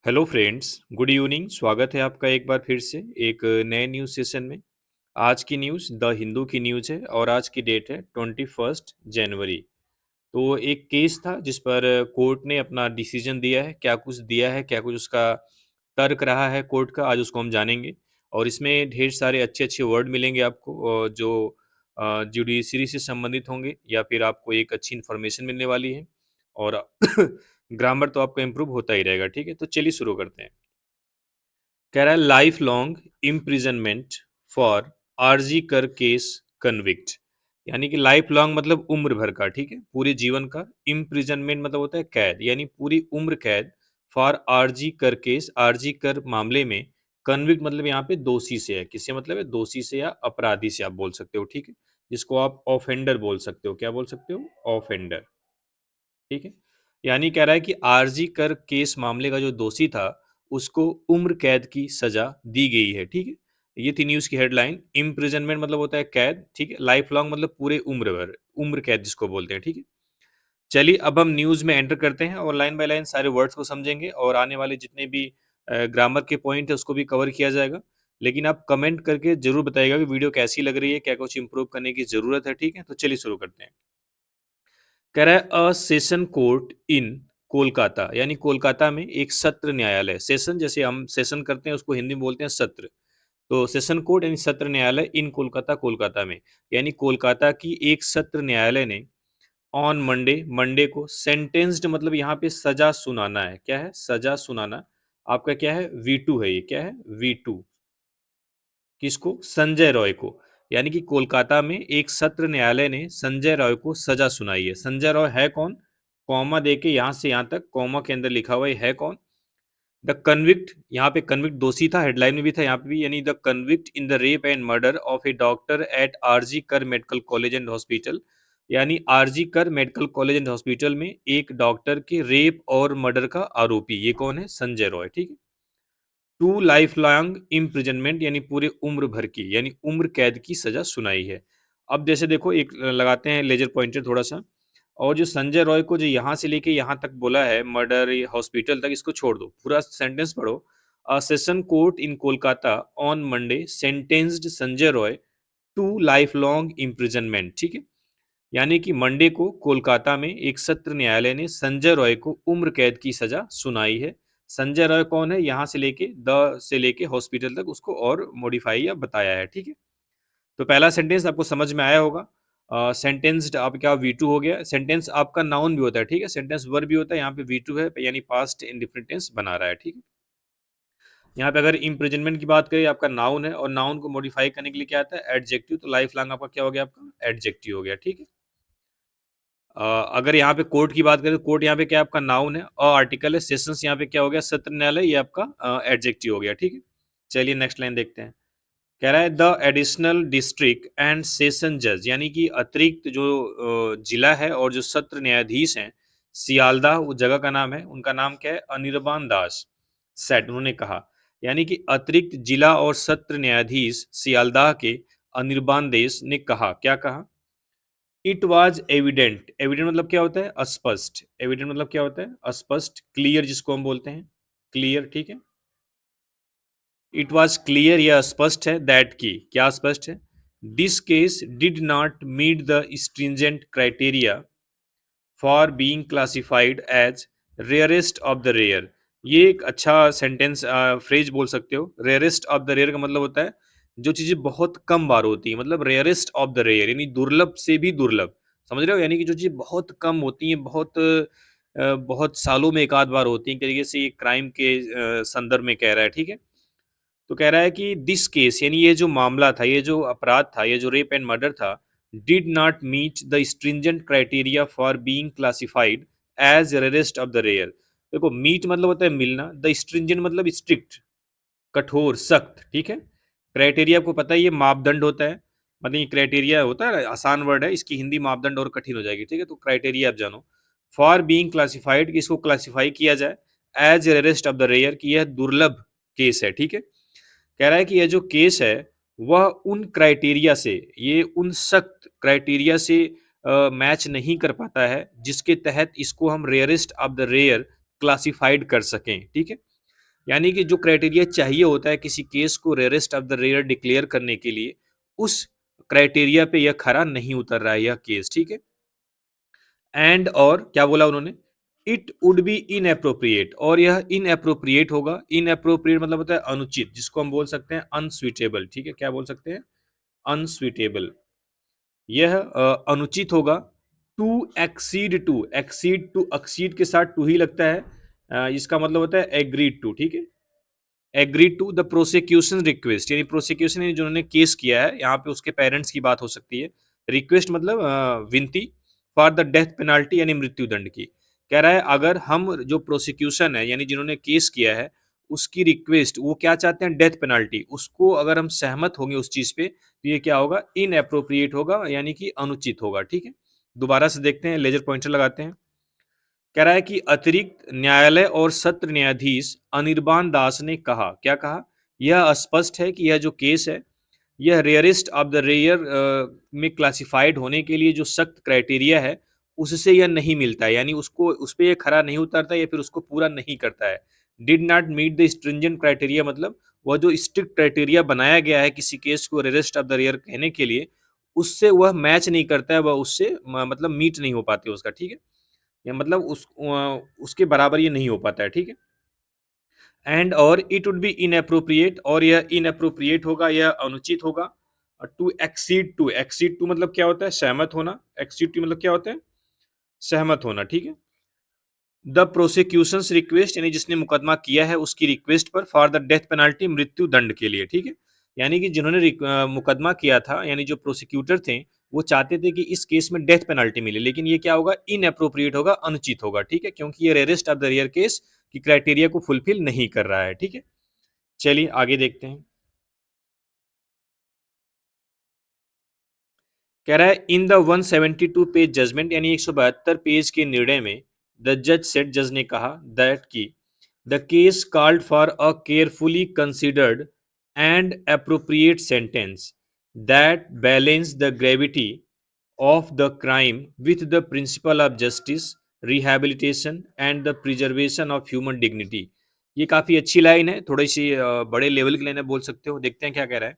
Hello friends, good evening. स्वागत है आपका एक बार फिर से एक नए न्यूज़ सेशन में। आज की न्यूज़ द हिंदू की न्यूज़ है और आज की डेट है 21 जनवरी। तो एक केस था जिस पर कोर्ट ने अपना डिसीजन दिया है। क्या कुछ दिया है, क्या कुछ उसका तर्क रहा है कोर्ट का, आज उसको हम जानेंगे। और इसमें ढेर सारे अच्छे अच्छे वर्ड मिलेंगे आपको जो जुडिशरी से संबंधित होंगे या फिर आपको एक अच्छी इन्फॉर्मेशन मिलने वाली है। और ग्रामर तो आपका इम्प्रूव होता ही रहेगा। ठीक है, तो चलिए शुरू करते हैं। कह रहा है life long imprisonment for RG Kar case convict. यानी कि लाइफ लॉन्ग मतलब उम्र भर का। ठीक है, पूरे जीवन का। इम्प्रिजनमेंट मतलब होता है कैद, यानी पूरी उम्र कैद। For RG Kar case, RG कर मामले में। कन्विक्ट मतलब यहाँ पे दोषी से है। किससे मतलब है? दोषी से या अपराधी से आप बोल सकते हो। ठीक है, जिसको आप ऑफेंडर बोल सकते हो। क्या बोल सकते हो? ऑफेंडर। ठीक है, यानी कह रहा है कि आरजी कर केस मामले का जो दोषी था उसको उम्र कैद की सजा दी गई है। ठीक है, ये थी न्यूज की हेडलाइन। इम्प्रिजनमेंट मतलब होता है कैद। ठीक है, लाइफ लॉन्ग मतलब पूरे उम्र भर, उम्र कैद जिसको बोलते हैं। ठीक है, चलिए अब हम न्यूज में एंटर करते हैं और लाइन बाय लाइन सारे वर्ड्स को समझेंगे और आने वाले जितने भी ग्रामर के पॉइंट है उसको भी कवर किया जाएगा। लेकिन आप कमेंट करके जरूर बताइएगा कि वीडियो कैसी लग रही है, क्या कुछ इंप्रूव करने की जरूरत है। ठीक है, तो चलिए शुरू करते हैं। कह रहा है अ सेशन कोर्ट इन कोलकाता, यानी कोलकाता में एक सत्र न्यायालय। सेशन जैसे हम सेशन करते हैं उसको हिंदी में बोलते हैं सत्र। तो सेशन कोर्ट यानी सत्र न्यायालय इन कोलकाता, कोलकाता में। यानी कोलकाता की एक सत्र न्यायालय ने ऑन मंडे, मंडे को सेंटेंस्ड मतलब यहाँ पे सजा सुनाना है। क्या है? सजा सुनाना। आपका क्या है? V2 है। ये क्या है? V2। किसको? संजय रॉय को। यानी कि कोलकाता में एक सत्र न्यायालय ने संजय रॉय को सजा सुनाई है। संजय रॉय है कौन? कॉमा देके यहां से यहां तक कॉमा के अंदर लिखा हुआ है कौन? The convict. यहाँ पे कन्विक्ट दोषी था, हेडलाइन में भी था यहाँ पे भी। यानी the convict in the rape and murder of a doctor at RG Kar medical college and hospital. यानी RG Kar medical college and hospital में एक डॉक्टर के रेप और मर्डर का आरोपी, ये कौन है? संजय रॉय। ठीक है, टू लाइफ लॉन्ग इम्प्रिजनमेंट यानी पूरे उम्र भर की, यानी उम्र कैद की सजा सुनाई है। अब जैसे देखो एक लगाते हैं लेजर पॉइंटर थोड़ा सा। और जो संजय रॉय को जो यहाँ से लेके यहाँ तक बोला है मर्डर हॉस्पिटल तक, इसको छोड़ दो, पूरा सेंटेंस पढ़ो। A session court in Kolkata on Monday sentenced Sanjay Roy to life long imprisonment. ठीक है, यानी कि मंडे को कोलकाता में एक सत्र न्यायालय ने संजय रॉय को उम्र कैद की सजा सुनाई है। संजय रॉय कौन है? यहां से लेके द से लेके हॉस्पिटल तक उसको और मॉडिफाई या बताया है। ठीक है, तो पहला सेंटेंस आपको समझ में आया होगा। सेंटेंस्ड आपका V2 हो गया। सेंटेंस आपका नाउन भी होता है। ठीक है, सेंटेंस वर्ब भी होता है। यहाँ पे V2 है यानी पास्ट इंडिफिनिट टेंस बना रहा है। ठीक है, यहाँ पे अगर इम्प्रिजनमेंट की बात करें आपका नाउन है और नाउन को मॉडिफाई करने के लिए क्या आता है? एडजेक्टिव। तो लाइफ लॉन्ग आपका क्या हो गया? आपका एडजेक्टिव हो गया। ठीक है, अगर यहाँ पे कोर्ट की बात करें तो कोर्ट यहाँ पे क्या है? आपका नाउन है। आर्टिकल है। सेशंस यहाँ पे क्या हो गया? सत्र न्यायालय, ये आपका एडजेक्टिव हो गया। ठीक है, चलिए नेक्स्ट लाइन देखते हैं। कह रहा है the additional district and session जज, यानी कि अतिरिक्त जो जिला है और जो सत्र न्यायाधीश हैं सियालदाह, वो जगह का नाम है, उनका नाम क्या है? अनिर्बान दास सेट, उन्होंने कहा। यानी कि अतिरिक्त जिला और सत्र न्यायाधीश सियालदाह के अनिर्बान देश ने कहा। क्या कहा? It was evident. एविडेंट मतलब क्या होता है? अस्पष्ट। एविडेंट मतलब क्या होता है? अस्पष्ट। क्लियर जिसको हम बोलते हैं, क्लियर। ठीक है, इट वॉज क्लियर, यह स्पष्ट है। दैट की क्या स्पष्ट है? This case did not meet the stringent criteria for being classified as rarest of the rare. ये एक अच्छा सेंटेंस फ्रेज बोल सकते हो। रेयरेस्ट ऑफ द रेयर का मतलब होता है जो चीजें बहुत कम बार होती है, मतलब रेयरेस्ट ऑफ द रेयर यानी दुर्लभ से भी दुर्लभ। समझ रहे हो? यानी कि जो चीजें बहुत कम होती हैं, बहुत सालों में एक आध बार होती है, एक तरीके से ये क्राइम के संदर्भ में कह रहा है। ठीक है, तो कह रहा है कि दिस केस यानी ये जो मामला था, ये जो अपराध था, ये जो रेप एंड मर्डर था, did not meet the stringent criteria for being classified as rarest of the rare. देखो मीट मतलब होता है मिलना, द स्ट्रिंजेंट मतलब स्ट्रिक्ट, कठोर, सख्त। ठीक है, क्राइटेरिया आपको पता है ये मापदंड होता है। मतलब ये क्राइटेरिया होता है, आसान वर्ड है, इसकी हिंदी मापदंड और कठिन हो जाएगी। ठीक है, तो क्राइटेरिया आप जानो। फॉर बीइंग क्लासिफाइड, इसको क्लासिफाई किया जाए as rarest of the rare, कि यह दुर्लभ केस है। ठीक है, कह रहा है कि यह जो केस है वह उन क्राइटेरिया से, ये उन सख्त क्राइटेरिया से मैच नहीं कर पाता है जिसके तहत इसको हम rarest of the rare classified कर सकें। ठीक है, यानी कि जो क्राइटेरिया चाहिए होता है किसी केस को rarest of the rare declare करने के लिए, उस क्राइटेरिया पे यह खरा नहीं उतर रहा है यह केस, ठीक है। एंड और क्या बोला उन्होंने, इट वुड बी इनएप्रोप्रिएट, और यह इनएप्रोप्रिएट होगा। इनएप्रोप्रिएट मतलब होता है अनुचित, जिसको हम बोल सकते हैं अनस्वीटेबल, ठीक है। क्या बोल सकते हैं, अनस्वीटेबल। यह अनुचित होगा। To exceed, to exceed, to exceed के साथ टू ही लगता है। इसका मतलब होता है एग्रीड टू, ठीक है। Agreed to the prosecution request, यानी प्रोसिक्यूशन यानी जिन्होंने केस किया है, यहाँ पे उसके पेरेंट्स की बात हो सकती है। रिक्वेस्ट मतलब विनती फॉर द डेथ पेनाल्टी यानी मृत्यु दंड की। कह रहा है अगर हम जो प्रोसिक्यूशन है यानी जिन्होंने केस किया है उसकी रिक्वेस्ट, वो क्या चाहते हैं, डेथ पेनाल्टी, उसको अगर हम सहमत होंगे उस चीज पे तो ये क्या होगा, इनएप्रोप्रिएट होगा, यानी कि अनुचित होगा, ठीक है। दोबारा से देखते हैं, लेजर पॉइंटर लगाते हैं। कह रहा है कि अतिरिक्त न्यायालय और सत्र न्यायाधीश अनिर्बान दास ने कहा, क्या कहा, यह स्पष्ट है कि यह जो केस है यह रेयरेस्ट ऑफ द रेयर में क्लासिफाइड होने के लिए जो सख्त क्राइटेरिया है उससे यह नहीं मिलता है, यानी उसको उस पर यह खरा नहीं उतरता या फिर उसको पूरा नहीं करता है। Did not meet the stringent criteria मतलब वह जो स्ट्रिक्ट क्राइटेरिया बनाया गया है किसी केस को रेयरेस्ट ऑफ द रेयर कहने के लिए, उससे वह मैच नहीं करता है, वह उससे मतलब मीट नहीं हो पाती उसका, ठीक है। या मतलब उसके बराबर ये नहीं हो पाता है, ठीक है। एंड और इट वुड बी इनअप्रोप्रिएट, और यह इनअप्रोप्रिएट होगा, यह अनुचित होगा। To exceed, to exceed to मतलब क्या होता है, सहमत होना। एक्सीड टू मतलब क्या होता है, सहमत होना, ठीक है। द प्रोसिक्यूशंस रिक्वेस्ट यानी जिसने मुकदमा किया है उसकी रिक्वेस्ट पर फॉर द डेथ पेनाल्टी मृत्यु दंड के लिए, ठीक है। यानी कि जिन्होंने मुकदमा किया था यानी जो प्रोसिक्यूटर थे वो चाहते थे कि इस केस में डेथ पेनाल्टी मिले, लेकिन ये क्या होगा, इनअप्रोप्रिएट होगा, अनुचित होगा, ठीक है, क्योंकि ये rarest of the rare case की क्राइटेरिया को फुलफिल नहीं कर रहा है, ठीक है। चलिए आगे देखते हैं। कह रहा है इन द 172 पेज जजमेंट यानी 172 पेज के निर्णय में द जज सेट, जज ने कहा दैट की the case called for a carefully considered and appropriate sentence that balance the gravity of the crime with the principle of justice, rehabilitation and the preservation of human dignity। ये काफी अच्छी line है, थोड़ी सी बड़े level की line है बोल सकते हो। देखते हैं क्या कह रहा है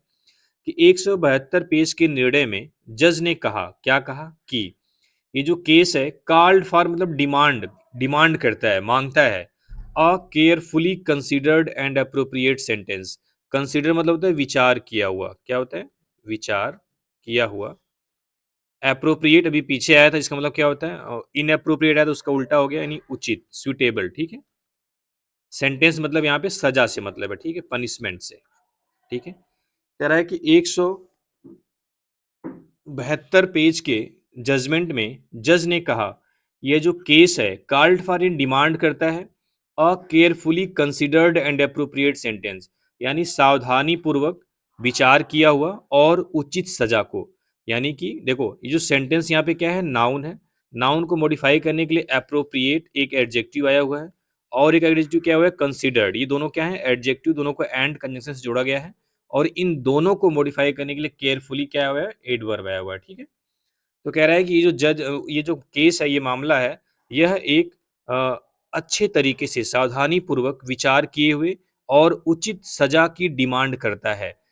कि 172 पेज के निर्णय में जज ने कहा, क्या कहा कि ये जो केस है कॉल्ड फॉर मतलब डिमांड, डिमांड करता है, मांगता है a carefully considered and appropriate sentence. Consider मतलब होता है विचार किया हुआ, क्या होता है, विचार किया हुआ। एप्रोप्रिएट अभी पीछे आया था, इसका मतलब क्या होता है, इनअप्रोप्रिएट आया तो उसका उल्टा हो गया, यानी उचित, सुटेबल, ठीक है। सेंटेंस मतलब यहाँ पे सजा से मतलब है, ठीक है, पनिशमेंट से, ठीक है। कह रहा है कि 172 पेज के जजमेंट में जज ने कहा यह जो केस है कॉल्ड फॉर इन डिमांड करता है a carefully considered and appropriate sentence, यानी सावधानी पूर्वक विचार किया हुआ और उचित सजा को। यानी कि देखो ये जो सेंटेंस यहाँ पे क्या है, नाउन है। नाउन को मॉडिफाई करने के लिए अप्रोप्रिएट एक एडजेक्टिव आया हुआ है और एक एडजेक्टिव क्या हुआ है, कंसिडर्ड। ये दोनों क्या है, एडजेक्टिव, दोनों को एंड कंजंक्शन से जोड़ा गया है। और इन दोनों को मॉडिफाई करने के लिए केयरफुली क्या हुआ है, एडवर्ब आया हुआ है, ठीक है। तो कह रहा है कि ये जो जज, ये जो केस है, ये मामला है, यह एक अ, अच्छे तरीके से सावधानी पूर्वक विचार किए हुए और उचित सजा की डिमांड करता है।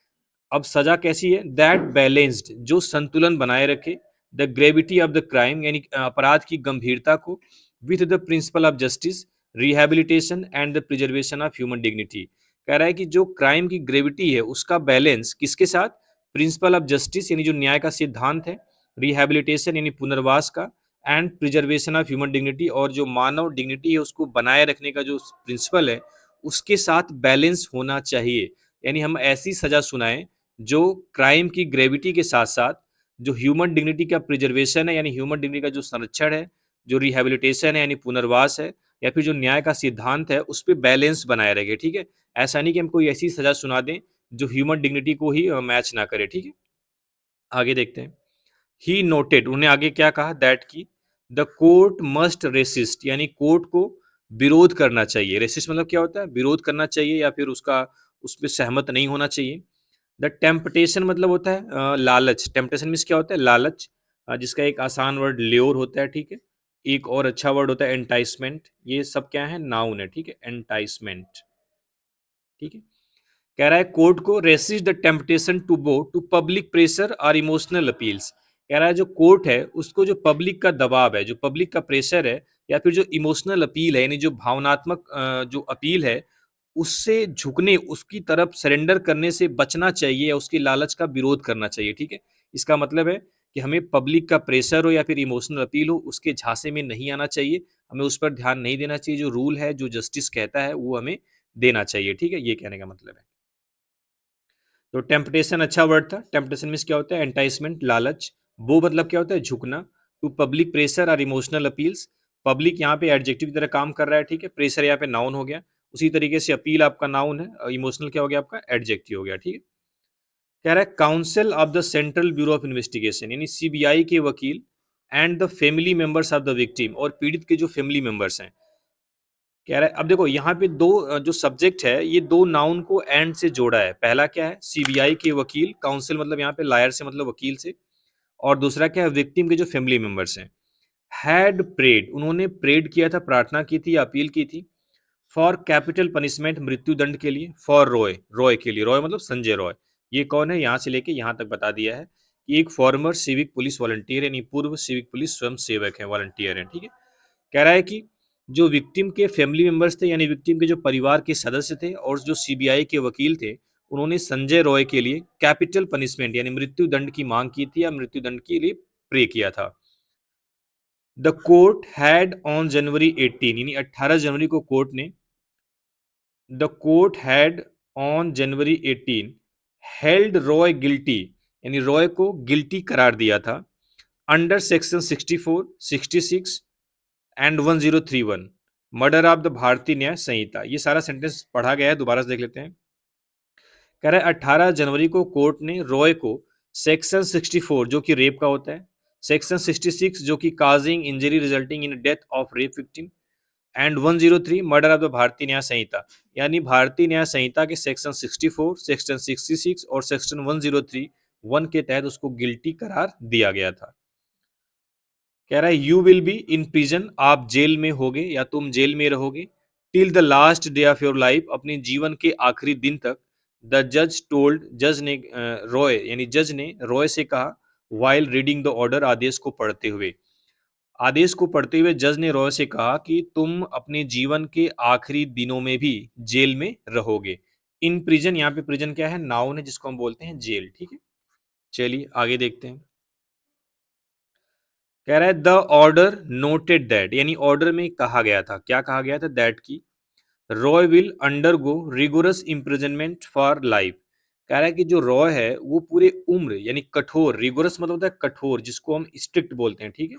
अब सजा कैसी है, दैट बैलेंस्ड जो संतुलन बनाए रखे, the gravity of the crime यानी अपराध की गंभीरता को, with the principle of justice, rehabilitation and the preservation of human dignity. कह रहा है कि जो क्राइम की ग्रेविटी है उसका बैलेंस किसके साथ, प्रिंसिपल ऑफ जस्टिस यानी जो न्याय का सिद्धांत है, रिहैबिलिटेशन यानी पुनर्वास का, and preservation of human dignity और जो मानव डिग्निटी है उसको बनाए रखने का जो प्रिंसिपल है उसके साथ बैलेंस होना चाहिए। यानी हम ऐसी सजा सुनाएं जो क्राइम की ग्रेविटी के साथ साथ जो ह्यूमन डिग्निटी का प्रिजर्वेशन है यानी ह्यूमन डिग्निटी का जो संरक्षण है, जो रिहैबिलिटेशन है यानी पुनर्वास है, या फिर जो न्याय का सिद्धांत है उस पर बैलेंस बनाए रखे, ठीक है। ऐसा नहीं कि हम कोई ऐसी सजा सुना दें जो ह्यूमन डिग्निटी को ही मैच ना करे, ठीक है। आगे देखते हैं। ही नोटेड, उन्हें आगे क्या कहा, दैट की द कोर्ट मस्ट रेसिस्ट यानी कोर्ट को विरोध करना चाहिए। रेसिस्ट मतलब क्या होता है, विरोध करना चाहिए या फिर उसका उस पर सहमत नहीं होना चाहिए। द टेम्पटेशन मतलब होता है लालच। टेम्पटेशन मीन्स क्या होता है, लालच, जिसका एक आसान वर्ड ल्योर होता है, ठीक है। एक और अच्छा वर्ड होता है एंटाइसमेंट। ये सब क्या है, नाउन है, ठीक है, एंटाइसमेंट। ठीक है। कह रहा है कोर्ट को रेसिस्ट द टेम्पटेशन टू बो टू पब्लिक प्रेशर और इमोशनल अपील्स। कह रहा है जो कोर्ट है उसको जो पब्लिक का दबाव है, जो पब्लिक का प्रेशर है, या फिर जो इमोशनल अपील है यानी जो भावनात्मक जो अपील है, उससे झुकने, उसकी तरफ सरेंडर करने से बचना चाहिए या उसकी लालच का विरोध करना चाहिए। ठीक है। इसका मतलब है कि हमें पब्लिक का प्रेशर हो या फिर इमोशनल अपील हो, उसके झांसे में नहीं आना चाहिए, हमें उस पर ध्यान नहीं देना चाहिए। जो रूल है, जो जस्टिस कहता है, वो हमें देना चाहिए। ठीक है, ये कहने का मतलब है। तो टेम्पटेशन अच्छा वर्ड था। टेम्पटेशन मीन्स क्या होता है? एंटाइसमेंट, लालच। वो मतलब क्या होता है? झुकना। टू पब्लिक प्रेशर और इमोशनल अपील्स। पब्लिक यहाँ पे एडजेक्टिव की तरह काम कर रहा है। ठीक है। प्रेशर यहाँ पे नाउन हो गया। उसी तरीके से अपील आपका नाउन है और इमोशनल क्या हो गया? आपका एडजेक्टिव हो गया। ठीक है। कह रहा है council of the central bureau of investigation यानी सीबीआई के वकील and the family members of the victim, और पीड़ित के जो फैमिली मेंबर्स हैं। कह रहा है अब देखो यहाँ पे दो जो सब्जेक्ट है, ये दो नाउन को एंड से जोड़ा है। पहला क्या है? सीबीआई के वकील, काउंसिल मतलब यहाँ पे लायर से मतलब वकील से, और दूसरा क्या है? विक्टिम के जो फैमिली मेंबर्स हैं। हैड प्रेड, उन्होंने प्रेड किया था, प्रार्थना की थी, अपील की थी। फॉर कैपिटल पनिशमेंट, मृत्यु दंड के लिए। फॉर रॉय, रॉय के लिए। रॉय मतलब संजय रॉय। ये कौन है? यहाँ से लेके यहाँ तक बता दिया है कि एक फॉर्मर सिविक पुलिस वॉलंटियर यानी पूर्व सिविक पुलिस स्वयं सेवक है, वॉलंटियर है। ठीक है। कह रहा है कि जो विक्टिम के फैमिली मेंबर्स थे यानी विक्टिम के जो परिवार के सदस्य थे और जो सीबीआई के वकील थे, उन्होंने संजय रॉय के लिए कैपिटल पनिशमेंट यानी मृत्यु दंड की मांग की थी या मृत्यु दंड के लिए प्रे किया था। The court had on January 18 यानी 18 जनवरी को कोर्ट ने, the court had on January 18 held Roy guilty यानी रॉय को गिल्टी करार दिया था under section 64, 66 and 1031 murder of the भारतीय न्याय संहिता। ये सारा सेंटेंस पढ़ा गया है, दोबारा से देख लेते हैं। कह रहा है 18 जनवरी को कोर्ट ने रॉय को सेक्शन 64 जो कि रेप का होता है, सेक्शन 66 जो कि causing injury resulting in death of rape victim, and 103 murder of the भारतीय न्याय संहिता यानी भारतीय न्याय संहिता के सेक्शन 64, सेक्शन 66 और सेक्शन 103 1 के तहत उसको गिल्टी करार दिया गया था। कह रहा है you will be in prison, आप जेल में होगे या तुम जेल में रहोगे, till the last day of your life, अपने जीवन के आखिरी दिन तक। द जज टोल्ड, जज ने रॉय यानी जज ने रॉय से कहा, वाइल रीडिंग द ऑर्डर, आदेश को पढ़ते हुए। आदेश को पढ़ते हुए जज ने रॉय से कहा कि तुम अपने जीवन के आखिरी दिनों में भी जेल में रहोगे। इन प्रिजन, यहाँ पे प्रिजन क्या है? नाउन है जिसको हम बोलते हैं जेल। ठीक है। चलिए आगे देखते हैं। कह रहा है द ऑर्डर नोटेड दैट यानी ऑर्डर में कहा गया था, क्या कहा गया था? दैट की Roy will undergo rigorous imprisonment for life. कह रहा है कि जो रॉय है वो पूरे उम्र यानी कठोर, रिगोरस मतलब होता है कठोर, जिसको हम स्ट्रिक्ट बोलते हैं। ठीक है।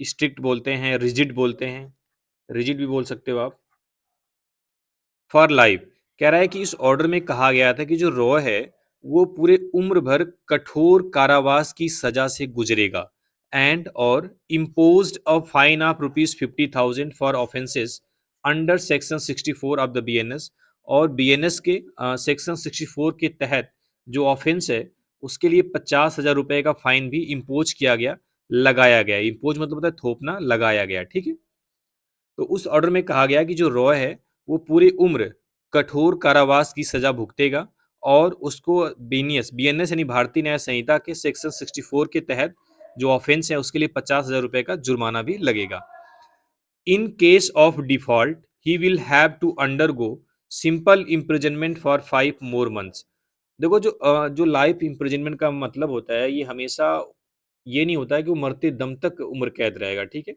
स्ट्रिक्ट बोलते हैं, रिजिड बोलते हैं, रिजिड भी बोल सकते हो आप, फॉर लाइफ। कह रहा है कि इस ऑर्डर में कहा गया था कि जो रॉ है वो पूरे उम्र भर कठोर कारावास की सजा से गुजरेगा, एंड और imposed a fine of ₹50,000 for offences under section 64 of the BNS, और बीएनएस के सेक्शन 64 के तहत जो ऑफेंस है उसके लिए 50,000 रुपए का फाइन भी इम्पोज किया गया, लगाया गया। इम्पोज मतलब होता है थोपना, लगाया गया। ठीक है। तो उस ऑर्डर में कहा गया कि जो रॉय है वो पूरी उम्र कठोर कारावास की सजा भुगतेगा, और उसको बीएनएस बीएनएस यानी भारतीय न्याय संहिता के सेक्शन 64 के तहत जो ऑफेंस है उसके लिए 50,000 रुपए का जुर्माना भी लगेगा। In case of default he will have to undergo simple imprisonment for 5 more months। देखो जो लाइफ इम्प्रिजनमेंट का मतलब होता है, ये हमेशा ये नहीं होता है कि वो मरते दम तक उम्र कैद रहेगा। ठीक है।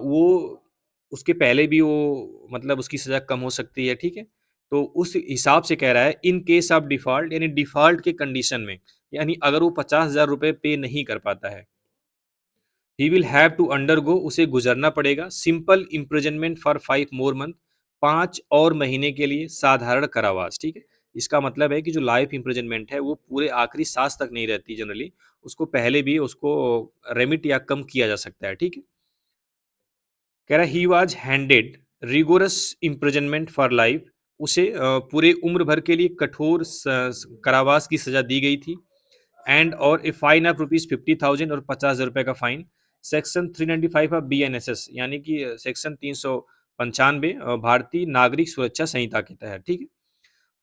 वो उसके पहले भी वो मतलब उसकी सज़ा कम हो सकती है। ठीक है। तो उस हिसाब से कह रहा है इन केस ऑफ डिफ़ॉल्ट यानी डिफ़ॉल्ट के कंडीशन में, यानी अगर वो 50,000 रुपए पे नहीं कर पाता है, he will have to undergo, उसे गुजरना पड़ेगा, simple imprisonment for 5 more months, 5 और महीने के लिए साधारण कारावास। ठीक है। इसका मतलब है कि जो लाइफ इम्प्रिजनमेंट है वो पूरे आखिरी सांस तक नहीं रहती जनरली, उसको पहले भी उसको रेमिट या कम किया जा सकता है। ठीक है। कह रहा he was handed rigorous imprisonment for life, उसे पूरे उम्र भर के लिए कठोर कारावास की सजा दी गई थी, एंड और ए फाइन ऑफ ₹50,000 और 50,000 रुपए का फाइन, सेक्शन 395 ऑफ बीएनएसएस यानी कि सेक्शन 395 भारतीय नागरिक सुरक्षा संहिता के तहत। ठीक है।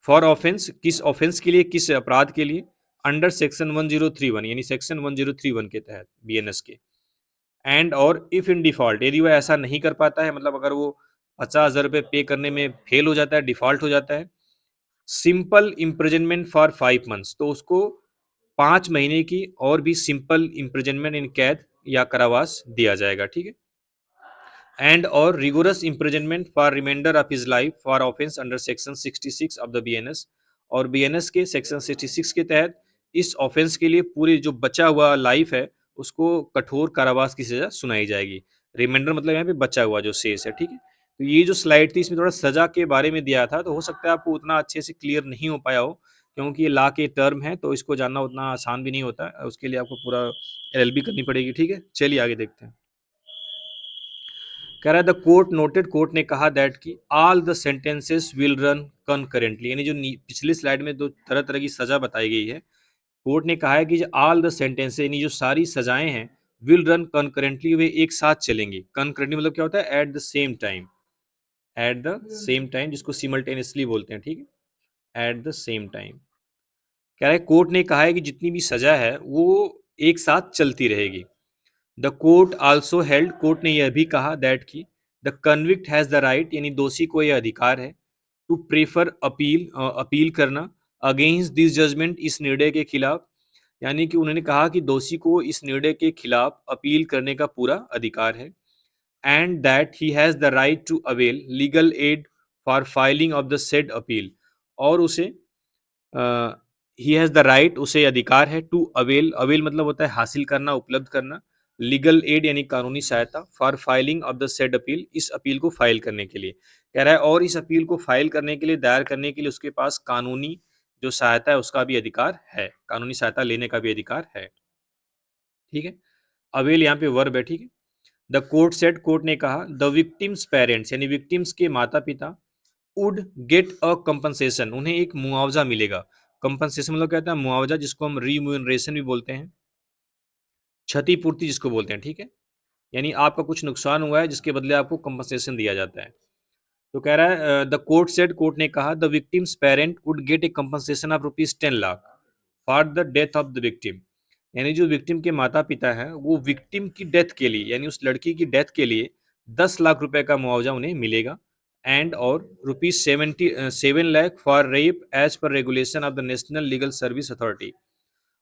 फॉर ऑफेंस, किस ऑफेंस के लिए, किस अपराध के लिए, अंडर सेक्शन 1031 यानी सेक्शन 1031 के तहत बीएनएस के। एंड और इफ इन डिफॉल्ट, यदि वह ऐसा नहीं कर पाता है, मतलब अगर वो 50,000 रुपये पे करने में फेल हो जाता है, डिफॉल्ट हो जाता है, सिंपल इम्प्रिजनमेंट फॉर 5 मंथ्स, तो उसको 5 महीने की और भी सिंपल इम्प्रिजनमेंट इन कैद या कारावास दिया जाएगा, ठीक है। एंड और rigorous imprisonment for reminder of his life for offence under section 66 of the BNS, और बीएनएस के सेक्शन 66 के तहत इस ऑफेंस के लिए पूरी जो बचा हुआ लाइफ है उसको कठोर कारावास की सजा सुनाई जाएगी। रिमाइंडर मतलब यहाँ पे बचा हुआ जो शेष है, ठीक है। तो ये जो स्लाइड थी इसमें थोड़ा सजा के बारे में दिया था, तो हो सकता है आपको उतना अच्छे से क्लियर नहीं हो पाया हो, क्योंकि ये लॉ के टर्म है तो इसको जानना उतना आसान भी नहीं होता है, उसके लिए आपको पूरा एलएलबी करनी पड़ेगी, ठीक है। चलिए आगे देखते हैं। कह रहा है द कोर्ट नोटेड, कोर्ट ने कहा दैट कि all the sentences will run concurrently, यानी जो पिछली स्लाइड में दो तरह तरह की सजा बताई गई है, कोर्ट ने कहा है कि ऑल द सेंटेंसेस यानी जो सारी सजाएं हैं विल रन कंकरेंटली, वे एक साथ चलेंगी। कंकरेंटली मतलब क्या होता है, at the same time, eight the same time, जिसको सिमल्टेनियसली बोलते हैं, ठीक है, एट द सेम टाइम। कह रहा है कोर्ट ने कहा है कि जितनी भी सजा है वो एक साथ चलती रहेगी। The court also held, court ने यह भी कहा दैट की the convict has the right, यानी दोषी को यह अधिकार है, टू प्रेफर अपील, अपील करना, अगेंस्ट दिस जजमेंट, इस निर्णय के खिलाफ, यानी कि उन्होंने कहा कि दोषी को इस निर्णय के खिलाफ अपील करने का पूरा अधिकार है। And that he has the right to avail legal aid for filing of the said appeal, और उसे ही हैज द राइट, उसे अधिकार है, टू अवेल, अवेल मतलब होता है हासिल करना, उपलब्ध करना, लीगल एड यानी कानूनी सहायता, for filing of the said appeal, इस अपील को फाइल करने के लिए। कह रहा है और इस अपील को फाइल करने के लिए, दायर करने के लिए उसके पास कानूनी जो सहायता है उसका भी अधिकार है, कानूनी सहायता लेने का भी अधिकार है, ठीक है। अवेल यहाँ पे वर्ब है, ठीक है। द कोर्ट सेड, कोर्ट ने कहा द विक्टिम्स पेरेंट्स, यानी विक्टिम्स के माता पिता, वुड गेट अ कंपनसेशन, उन्हें एक मुआवजा मिलेगा। कंपनसेशन मतलब क्या होता है, मुआवजा, जिसको हम रिम्यूनरेशन भी बोलते हैं, क्षतिपूर्ति जिसको बोलते हैं, ठीक है। यानी आपका कुछ नुकसान हुआ है जिसके बदले आपको कंपनसेशन दिया जाता है। तो कह रहा है द कोर्ट सेड, कोर्ट ने कहा the victims parent would get A compensation of ₹10 lakh for the death of the victim, यानी जो विक्टिम के माता पिता हैं वो विक्टिम की डेथ के लिए, यानी उस लड़की की डेथ के लिए 10 लाख रुपए का मुआवजा उन्हें मिलेगा। एंड और ₹7 lakh for rape as per regulation of the national legal service authority,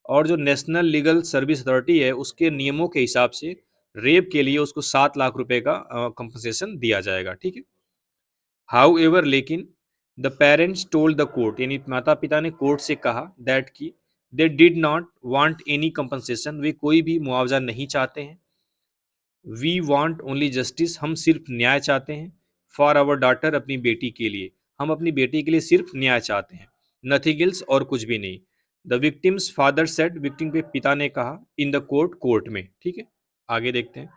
और जो नेशनल लीगल सर्विस अथॉरिटी है उसके नियमों के हिसाब से रेप के लिए उसको 7 लाख रुपए का कंपनसेशन दिया जाएगा, ठीक है। हाउ एवर, लेकिन the parents told the court, यानी माता पिता ने कोर्ट से कहा दैट की they did not want any compensation, वे कोई भी मुआवजा नहीं चाहते हैं। वी वांट ओनली जस्टिस, हम सिर्फ न्याय चाहते हैं। फॉर आवर डॉटर, अपनी बेटी के लिए, हम अपनी बेटी के लिए सिर्फ न्याय चाहते हैं, नथिंग एल्स, और कुछ भी नहीं। The victims father said, victim के पिता ने कहा इन द कोर्ट, कोर्ट में, ठीक है। आगे देखते हैं।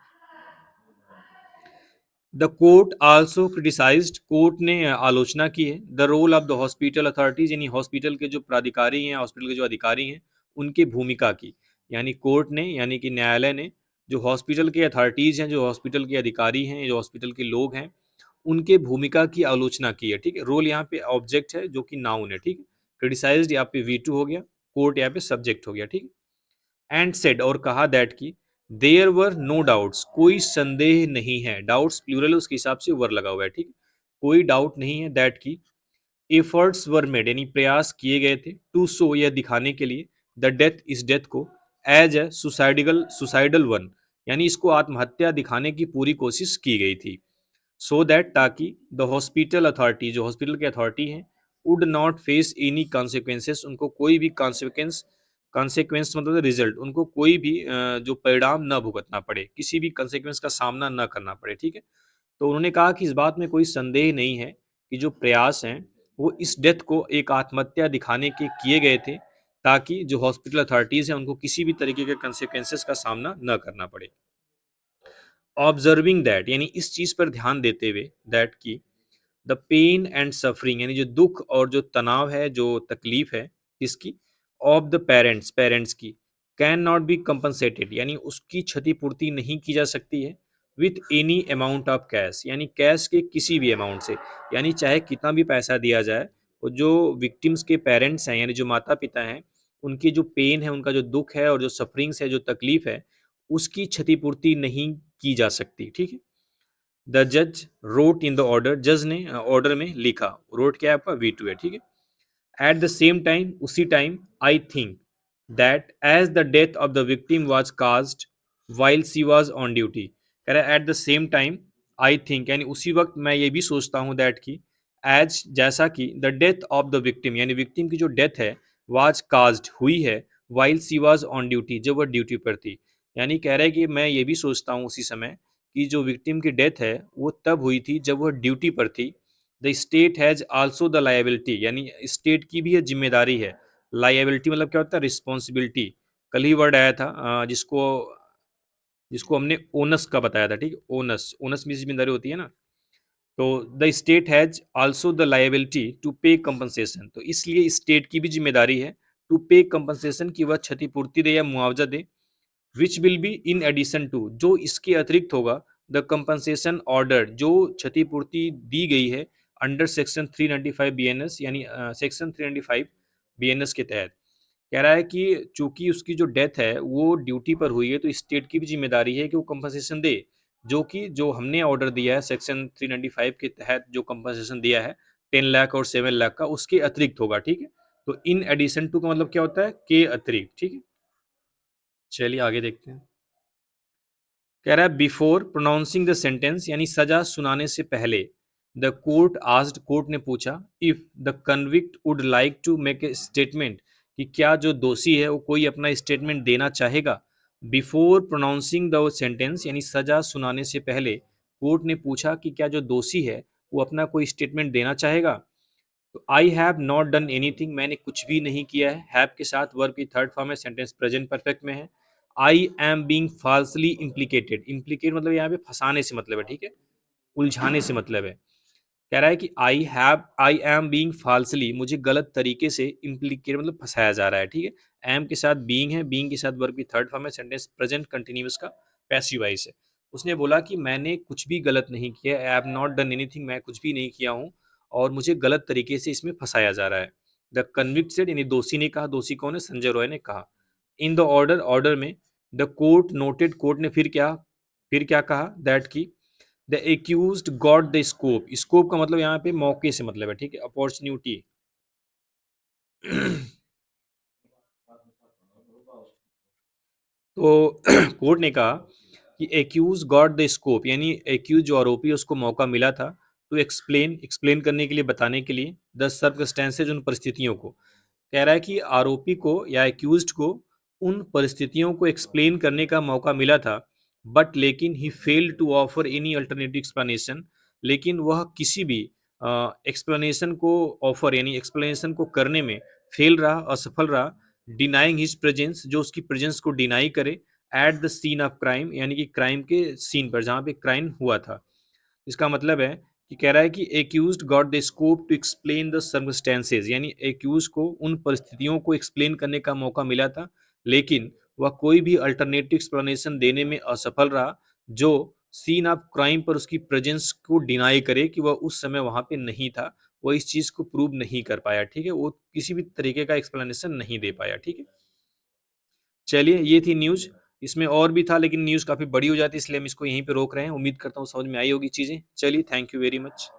The court also criticised, court ने आलोचना की है, the role of the hospital authorities, यानी हॉस्पिटल के जो प्राधिकारी हैं, हॉस्पिटल के जो अधिकारी हैं उनकी भूमिका की, यानी कोर्ट ने, यानी कि न्यायालय ने जो हॉस्पिटल के अथॉरिटीज हैं, जो हॉस्पिटल के अधिकारी हैं, जो हॉस्पिटल के लोग हैं, उनके भूमिका की आलोचना की है, ठीक है। रोल यहाँ पे ऑब्जेक्ट है जो कि नाउन है, ठीक है। क्रिटिसाइज्ड यहाँ पे V2 हो गया, कोर्ट यहाँ पे सब्जेक्ट हो गया, ठीक है। एंड सेड, और कहा दैट की देयर वर नो डाउट्स, कोई संदेह नहीं है, डाउट्स प्लूरल उसके हिसाब से वर लगा हुआ है, ठीक है। कोई डाउट नहीं है दैट की एफर्ट्स वर मेड, यानी प्रयास किए गए थे, टू शो, यह दिखाने के लिए, द डेथ, इस डेथ को, as a suicidal suicidal one, यानी इसको आत्महत्या दिखाने की पूरी कोशिश की गई थी। सो दैट, ताकि द हॉस्पिटल अथॉरिटी, जो हॉस्पिटल के अथॉरिटी हैं, would not face any consequences, उनको कोई भी कॉन्सिक्वेंस, कॉन्सिक्वेंस मतलब रिजल्ट, उनको कोई भी जो परिणाम न भुगतना पड़े, किसी भी कॉन्सिक्वेंस का सामना न करना पड़े, ठीक है। तो उन्होंने कहा कि इस बात में कोई संदेह नहीं है कि जो प्रयास हैं वो इस डेथ को एक आत्महत्या दिखाने के किए गए थे, ताकि जो हॉस्पिटल अथॉरिटीज हैं उनको किसी भी तरीके के कॉन्सिक्वेंसेस का सामना न करना पड़े। ऑब्जर्विंग दैट, यानी इस चीज पर ध्यान देते हुए, दैट की द पेन एंड सफरिंग, यानी जो दुख और जो तनाव है, जो तकलीफ है किसकी, ऑफ द पेरेंट्स, पेरेंट्स की, कैन नॉट बी कंपनसेटेड, यानी उसकी क्षतिपूर्ति नहीं की जा सकती है, with any amount of cash, यानी कैश के किसी भी अमाउंट से, यानी चाहे कितना भी पैसा दिया जाए और जो विक्टिम्स के पेरेंट्स हैं यानी जो माता-पिता हैं, उनकी जो पेन है, उनका जो दुःख है और जो सफ़रिंग्स है, जो तकलीफ़ है, उसकी क्षतिपूर्ति नहीं की जा सकती, ठीक है? द जज रोट इन द ऑर्डर, जज ने ऑर्डर में लिखा, रोट क्या है आपका V2 है, ठीक है? एट द सेम टाइम, उसी time, I think that as the death of the victim was caused while she was on duty, कह रहा है at the same time, I think यानी उसी वक्त मैं ये भी सोचता हूँ दैट की, एज जैसा कि the death of the victim यानी विक्टिम की जो डेथ है वाज काज्ड हुई है while she was on duty, जब वह ड्यूटी पर थी। यानी कह रहा है कि मैं ये भी सोचता हूँ उसी समय कि जो विक्टिम की डेथ है वो तब हुई थी जब वह ड्यूटी पर थी। The state has also the liability यानी स्टेट की भी ये जिम्मेदारी है। लायबिलिटी मतलब क्या होता है? रिस्पॉन्सिबिलिटी। कल ही वर्ड आया था जिसको जिसको हमने ओनस का बताया था, ठीक है? ओनस, ओनस में जिम्मेदारी होती है ना? तो the state has also the liability to pay compensation, तो इसलिए स्टेट की भी जिम्मेदारी है टू पे कंपनसेशन कि वह क्षतिपूर्ति दे या मुआवजा दे, which will be in addition to, जो इसके अतिरिक्त होगा, द कंपनसेशन ऑर्डर, जो क्षतिपूर्ति दी गई है अंडर सेक्शन 395 बीएनएस यानी सेक्शन 395 बीएनएस के तहत। कह रहा है कि चूंकि उसकी जो डेथ है वो ड्यूटी पर हुई है तो स्टेट की भी जिम्मेदारी है कि वो कंपनसेशन दे, जो कि जो हमने ऑर्डर दिया है सेक्शन 395 के तहत जो कंपनसेशन दिया है 10 लाख और 7 लाख का, उसके अतिरिक्त होगा, ठीक है? तो इन एडिशन टू का मतलब क्या होता है? के अतिरिक्त, ठीक है? चलिए आगे देखते हैं। कह रहा है बिफोर प्रोनाउंसिंग द सेंटेंस यानी सजा सुनाने से पहले, द कोर्ट आस्क्ड, कोर्ट ने पूछा, if the convict would like to make a statement, कि क्या जो दोषी है वो कोई अपना स्टेटमेंट देना चाहेगा। बिफोर प्रोनाउंसिंग द सेंटेंस यानी सजा सुनाने से पहले कोर्ट ने पूछा कि क्या जो दोषी है वो अपना कोई स्टेटमेंट देना चाहेगा। तो I have not done anything, मैंने कुछ भी नहीं किया है। हैव के साथ वर्ब की थर्ड फॉर्म है, सेंटेंस प्रेजेंट परफेक्ट में है। I am being फाल्सली implicated, implicate मतलब यहाँ पे फंसाने से मतलब है, ठीक है? उलझाने से मतलब है। कह रहा है कि आई एम बीइंग फाल्सली, मुझे गलत तरीके से इम्प्लीकेट मतलब फंसाया जा रहा है, ठीक है? एम के साथ बीइंग है, बीइंग के साथ वर्ब की थर्ड फॉर्म है, सेंटेंस प्रेजेंट कंटिन्यूअस का पैसिव वॉइस है। उसने बोला कि मैंने कुछ भी गलत नहीं किया, I have not done anything, मैं कुछ भी नहीं किया हूँ और मुझे गलत तरीके से इसमें फंसाया जा रहा है। द कन्विक्ट सेड यानी दोषी ने कहा, दोषी कौन है? संजय रॉय ने कहा। इन द ऑर्डर, ऑर्डर में, द कोर्ट नोटेड, कोर्ट ने फिर क्या कहा? दैट की the accused got the scope, scope का मतलब यहाँ पे मौके से मतलब है, ठीक है? अपॉर्चुनिटी। तो कोर्ट ने कहा कि एक्यूज गॉट द स्कोप यानी एक्यूज जो आरोपी है उसको मौका मिला था टू एक्सप्लेन, एक्सप्लेन करने के लिए, बताने के लिए, द सर्कमस्टेंसेज, उन परिस्थितियों को। कह रहा है कि आरोपी को या एक्यूज्ड को उन परिस्थितियों को एक्सप्लेन करने का मौका मिला था, बट लेकिन he failed to offer any alternative explanation, लेकिन वह किसी भी एक्सप्लेनेशन को ऑफर यानी एक्सप्लेनेशन को करने में फेल रहा, असफल रहा। डिनाइंग हिज प्रेजेंस, जो उसकी प्रेजेंस को डिनाई करे at the scene of crime यानी कि क्राइम के सीन पर जहाँ पे क्राइम हुआ था। इसका मतलब है कि कह रहा है कि accused got the scope to explain the circumstances यानी एक्यूज को उन परिस्थितियों को एक्सप्लेन करने का मौका मिला था, लेकिन वह कोई भी अल्टरनेटिव एक्सप्लेनेशन देने में असफल रहा जो सीन ऑफ क्राइम पर उसकी प्रेजेंस को डिनाई करे कि वह उस समय वहां पे नहीं था, वह इस चीज को प्रूव नहीं कर पाया, ठीक है? वो किसी भी तरीके का एक्सप्लेनेशन नहीं दे पाया, ठीक है? चलिए ये थी न्यूज़। इसमें और भी था लेकिन न्यूज़ काफ़ी बड़ी हो जाती है इसलिए हम इसको यहीं पे रोक रहे हैं। उम्मीद करता हूँ समझ में आई होगी चीज़ें। चलिए थैंक यू वेरी मच।